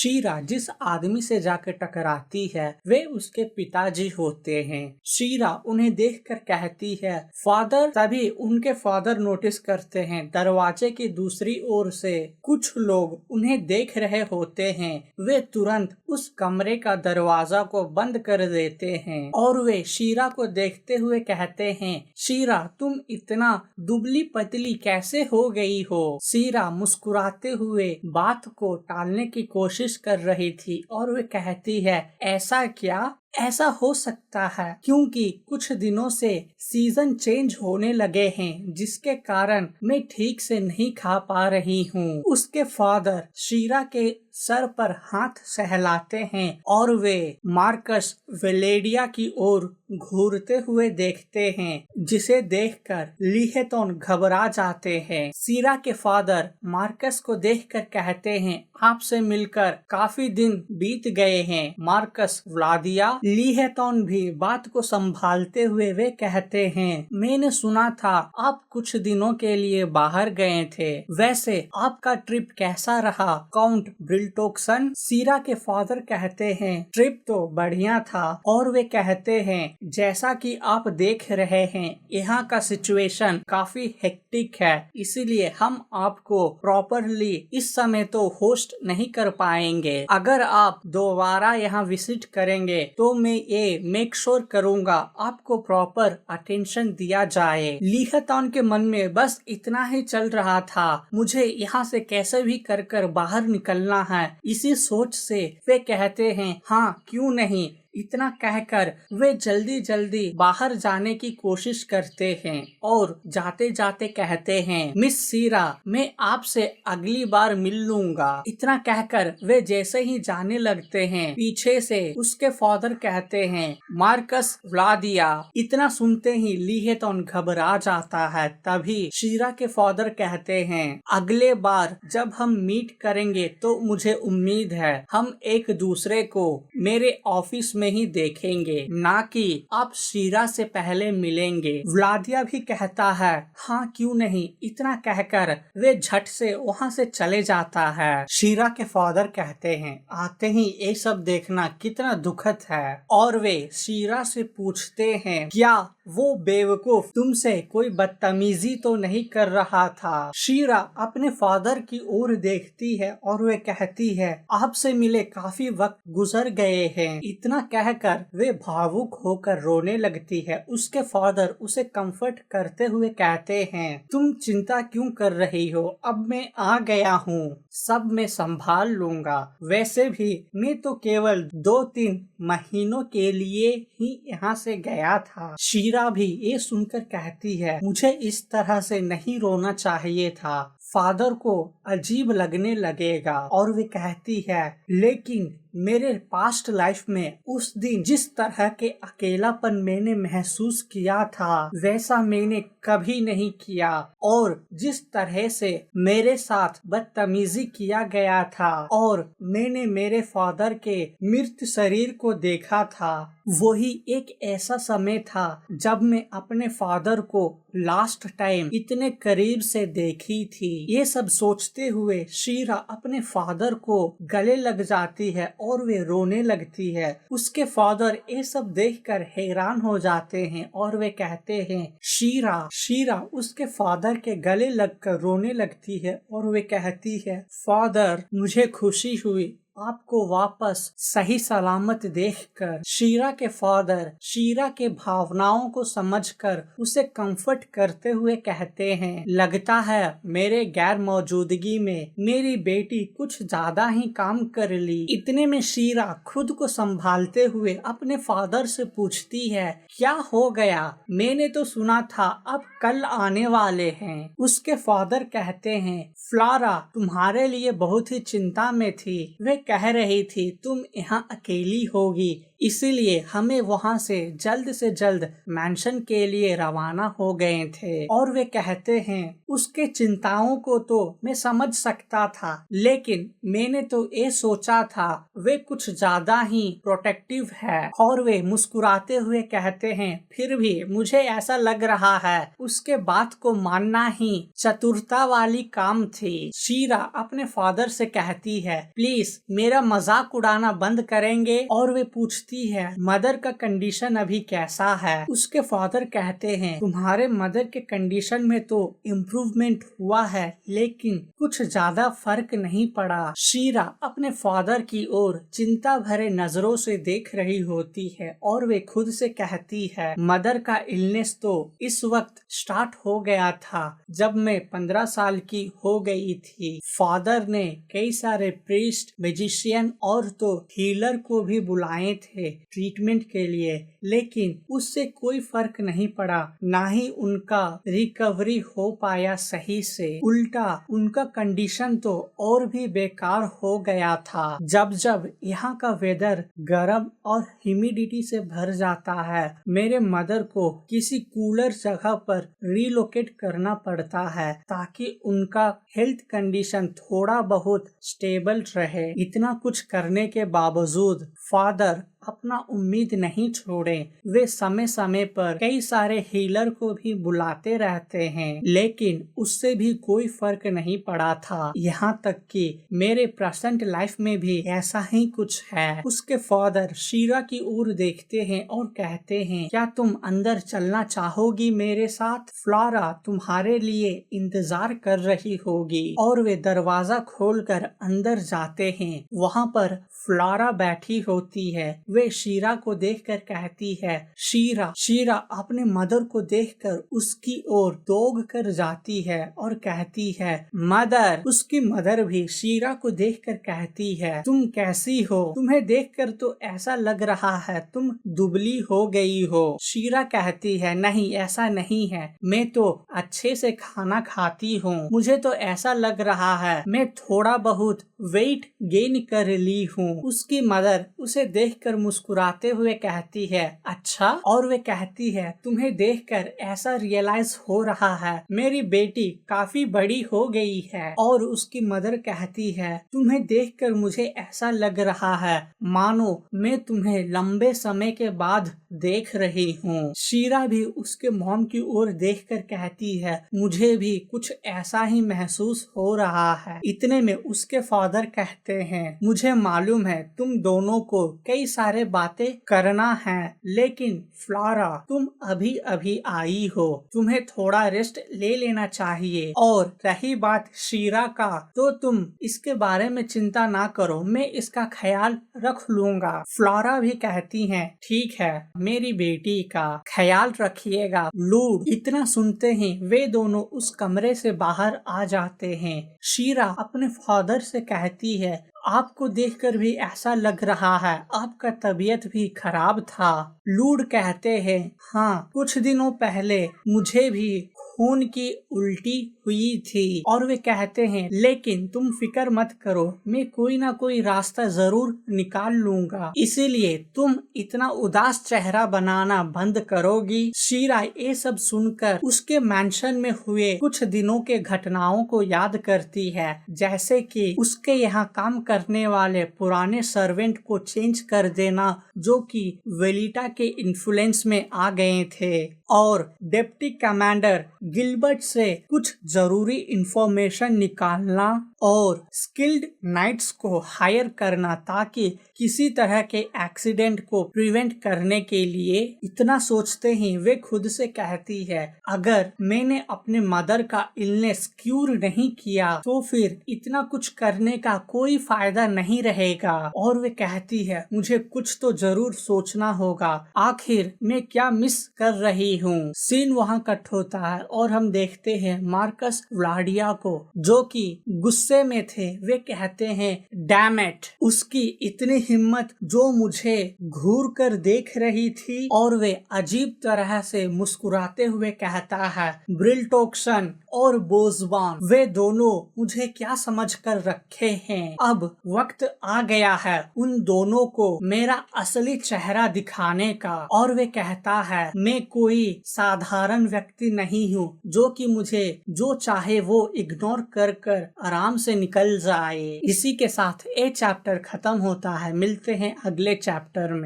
शीरा जिस आदमी से जाकर टकराती है वे उसके पिताजी होते हैं। शीरा उन्हें देखकर कहती है फादर, तभी उनके फादर नोटिस करते हैं दरवाजे की दूसरी ओर से कुछ लोग उन्हें देख रहे होते हैं। वे तुरंत उस कमरे का दरवाजा को बंद कर देते हैं और वे शीरा को देखते हुए कहते हैं शीरा तुम इतना दुबली पतली कैसे हो गई हो। शीरा मुस्कुराते हुए बात को टालने की कोशिश कर रही थी और वे कहती है ऐसा क्या, ऐसा हो सकता है क्योंकि कुछ दिनों से सीजन चेंज होने लगे हैं जिसके कारण मैं ठीक से नहीं खा पा रही हूँ। उसके फादर शीरा के सर पर हाथ सहलाते हैं और वे मार्कस वेलेडिया की ओर घूरते हुए देखते हैं, जिसे देखकर लिहेटोन घबरा जाते हैं। शीरा के फादर मार्कस को देखकर कहते हैं आपसे मिलकर काफी दिन बीत गए हैं मार्कस व्लादिया। लिहेटोन भी बात को संभालते हुए वे कहते हैं मैंने सुना था आप कुछ दिनों के लिए बाहर गए थे, वैसे आपका ट्रिप कैसा रहा काउंट ब्रिल्टोक्सन। शीरा के फादर कहते हैं ट्रिप तो बढ़िया था और वे कहते हैं जैसा कि आप देख रहे हैं यहाँ का सिचुएशन काफी हेक्टिक है, इसीलिए हम आपको प्रॉपरली इस समय तो होस्ट नहीं कर पाएंगे। अगर आप दोबारा यहाँ विजिट करेंगे तो मैं ये मेक श्योर करूँगा आपको प्रॉपर अटेंशन दिया जाए। लिहेटोन के मन में बस इतना ही चल रहा था, मुझे यहाँ से कैसे भी कर बाहर निकलना है। इसी सोच से वे कहते हैं हाँ क्यों नहीं। इतना कहकर वे जल्दी जल्दी बाहर जाने की कोशिश करते हैं और जाते जाते कहते हैं मिस शीरा मैं आपसे अगली बार मिल लूंगा। इतना कहकर वे जैसे ही जाने लगते हैं पीछे से उसके फादर कहते हैं मार्कस व्लादिया। इतना सुनते ही लिहेटोन घबरा जाता है। तभी शीरा के फादर कहते हैं अगले बार जब हम मीट करेंगे तो मुझे उम्मीद है हम एक दूसरे को मेरे ऑफिस में ही देखेंगे, ना कि आप शीरा से पहले मिलेंगे। व्लादिया भी कहता है हाँ क्यों नहीं। इतना कहकर वे झट से वहाँ से चले जाता है। शीरा के फादर कहते हैं आते ही ये सब देखना कितना दुखद है और वे शीरा से पूछते हैं क्या वो बेवकूफ तुमसे कोई बदतमीजी तो नहीं कर रहा था। शीरा अपने फादर की ओर देखती है और वे कहती है आपसे मिले काफी वक्त गुजर गए हैं। इतना कहकर वे भावुक होकर रोने लगती है। उसके फादर उसे कंफर्ट करते हुए कहते हैं तुम चिंता क्यों कर रही हो, अब मैं आ गया हूँ, सब मैं संभाल लूंगा। वैसे भी मैं तो केवल 2-3 महीनों के लिए ही यहाँ से गया था। शीरा भी ये सुनकर कहती है मुझे इस तरह से नहीं रोना चाहिए था, फादर को अजीब लगने लगेगा। और वे कहती है लेकिन मेरे पास्ट लाइफ में उस दिन जिस तरह के अकेलापन मैंने महसूस किया था वैसा मैंने कभी नहीं किया, और जिस तरह से मेरे साथ बदतमीजी किया गया था और मैंने मेरे फादर के मृत शरीर को देखा था, वही एक ऐसा समय था जब मैं अपने फादर को लास्ट टाइम इतने करीब से देखी थी। ये सब सोचते हुए शीरा अपने फादर को गले लग जाती है और वे रोने लगती है। उसके फादर ये सब देखकर हैरान हो जाते हैं और वे कहते हैं शीरा उसके फादर के गले लगकर रोने लगती है और वे कहती है फादर मुझे खुशी हुई आपको वापस सही सलामत देखकर। शीरा के फादर शीरा के भावनाओं को समझकर उसे कंफर्ट करते हुए कहते हैं लगता है मेरे गैर मौजूदगी में मेरी बेटी कुछ ज्यादा ही काम कर ली। इतने में शीरा खुद को संभालते हुए अपने फादर से पूछती है क्या हो गया, मैंने तो सुना था अब कल आने वाले हैं। उसके फादर कहते हैं फ्लारा तुम्हारे लिए बहुत ही चिंता में थी, वे कह रही थी तुम यहाँ अकेली होगी इसीलिए हमें वहाँ से जल्द मैंशन के लिए रवाना हो गए थे। और वे कहते हैं उसके चिंताओं को तो मैं समझ सकता था, लेकिन मैंने तो ये सोचा था वे कुछ ज्यादा ही प्रोटेक्टिव है। और वे मुस्कुराते हुए कहते हैं फिर भी मुझे ऐसा लग रहा है उसके बात को मानना ही चतुरता वाली काम थी। शीरा अपने फादर से कहती है प्लीज मेरा मजाक उड़ाना बंद करेंगे। और वे पूछती है मदर का कंडीशन अभी कैसा है। उसके फादर कहते हैं तुम्हारे मदर के कंडीशन में तो इम्प्रूवमेंट हुआ है, लेकिन कुछ ज्यादा फर्क नहीं पड़ा। शीरा अपने फादर की ओर चिंता भरे नजरों से देख रही होती है और वे खुद से कहती है मदर का इलनेस तो इस वक्त स्टार्ट हो गया था जब मैं 15 साल की हो गई थी। फादर ने कई सारे प्रीस्ट, मैजिशियन और तो हीलर को भी बुलाए थे ट्रीटमेंट के लिए, लेकिन उससे कोई फर्क नहीं पड़ा, ना ही उनका रिकवरी हो पाया सही से। उल्टा उनका कंडीशन तो और भी बेकार हो गया था। जब जब यहाँ का वेदर गर्म और ह्यूमिडिटी से भर जाता है, मेरे मदर को किसी कूलर जगह पर रिलोकेट करना पड़ता है ताकि उनका हेल्थ कंडीशन थोड़ा बहुत स्टेबल रहे। इतना कुछ करने के बावजूद फादर अपना उम्मीद नहीं छोड़े। वे समय समय पर कई सारे हीलर को भी बुलाते रहते हैं, लेकिन उससे भी कोई फर्क नहीं पड़ा था। यहाँ तक कि मेरे प्रेजेंट लाइफ में भी ऐसा ही कुछ है। उसके फादर शीरा की ओर देखते हैं और कहते हैं क्या तुम अंदर चलना चाहोगी मेरे साथ? फ्लोरा तुम्हारे लिए इंतजार कर रही होगी। और वे दरवाजा खोलकर अंदर जाते हैं। वहाँ पर फ्लोरा बैठी होती है। वे शीरा को देखकर कहती है शीरा अपने मदर को देखकर उसकी ओर दौड़ कर जाती है और कहती है मदर। उसकी मदर भी शीरा को देखकर कहती है तुम कैसी हो? तुम्हें देखकर तो ऐसा लग रहा है तुम दुबली हो गई हो। शीरा कहती है नहीं ऐसा नहीं है, मैं तो अच्छे से खाना खाती हूँ। मुझे तो ऐसा लग रहा है मैं थोड़ा बहुत वेट गेन कर ली हूँ। उसकी मदर उसे देखकर मुस्कुराते हुए कहती है अच्छा। और वे कहती है तुम्हें देखकर ऐसा रियलाइज हो रहा है मेरी बेटी काफी बड़ी हो गई है। और उसकी मदर कहती है तुम्हें देखकर मुझे ऐसा लग रहा है मानो मैं तुम्हें लंबे समय के बाद देख रही हूँ। शीरा भी उसके मॉम की ओर देखकर कहती है मुझे भी कुछ ऐसा ही महसूस हो रहा है। इतने में उसके फादर कहते हैं मुझे मालूम है तुम दोनों को कई सारे बातें करना है, लेकिन फ्लोरा तुम अभी अभी आई हो, तुम्हें थोड़ा रेस्ट ले लेना चाहिए। और रही बात शीरा का, तो तुम इसके बारे में चिंता ना करो, मैं इसका ख्याल रख लूंगा। फ्लोरा भी कहती है ठीक है, मेरी बेटी का ख्याल रखिएगा। लूड इतना सुनते ही वे दोनों उस कमरे से बाहर आ जाते हैं। शीरा अपने फादर से कहती है आपको देखकर भी ऐसा लग रहा है आपका तबीयत भी खराब था। लूड कहते हैं हाँ, कुछ दिनों पहले मुझे भी खून की उल्टी हुई थी। और वे कहते हैं लेकिन तुम फिक्र मत करो, मैं कोई ना कोई रास्ता जरूर निकाल लूंगा, इसीलिए तुम इतना उदास चेहरा बनाना बंद करोगी। शीरा ये सब सुनकर उसके मैंशन में हुए कुछ दिनों के घटनाओं को याद करती है, जैसे कि उसके यहाँ काम करने वाले पुराने सर्वेंट को चेंज कर देना जो कि वेलिटा के इन्फ्लुएंस में आ गए थे, और डिप्टी कमांडर गिलबर्ट से कुछ जरूरी इंफॉर्मेशन निकालना और स्किल्ड नाइट्स को हायर करना ताकि किसी तरह के एक्सीडेंट को प्रिवेंट करने के लिए। इतना सोचते ही वे खुद से कहती है अगर मैंने अपने मदर का इलनेस क्यूर नहीं किया तो फिर इतना कुछ करने का कोई फायदा नहीं रहेगा। और वे कहती है मुझे कुछ तो जरूर सोचना होगा, आखिर मैं क्या मिस कर रही हूँ। सीन वहाँ कट होता है और हम देखते हैं मार्कस व्लाडिया को, जो कि गुस्से में थे। वे कहते हैं डैम इट, उसकी इतनी हिम्मत, जो मुझे घूर कर देख रही थी। और वे अजीब तरह से मुस्कुराते हुए कहता है ब्रिल्टोक्सन और बोजबान, वे दोनों मुझे क्या समझ कर रखे हैं। अब वक्त आ गया है उन दोनों को मेरा असली चेहरा दिखाने का। और वे कहता है मैं कोई साधारण व्यक्ति नहीं हूँ जो कि मुझे जो चाहे वो इग्नोर कर कर आराम से निकल जाए। इसी के साथ ये चैप्टर खत्म होता है। मिलते हैं अगले चैप्टर में।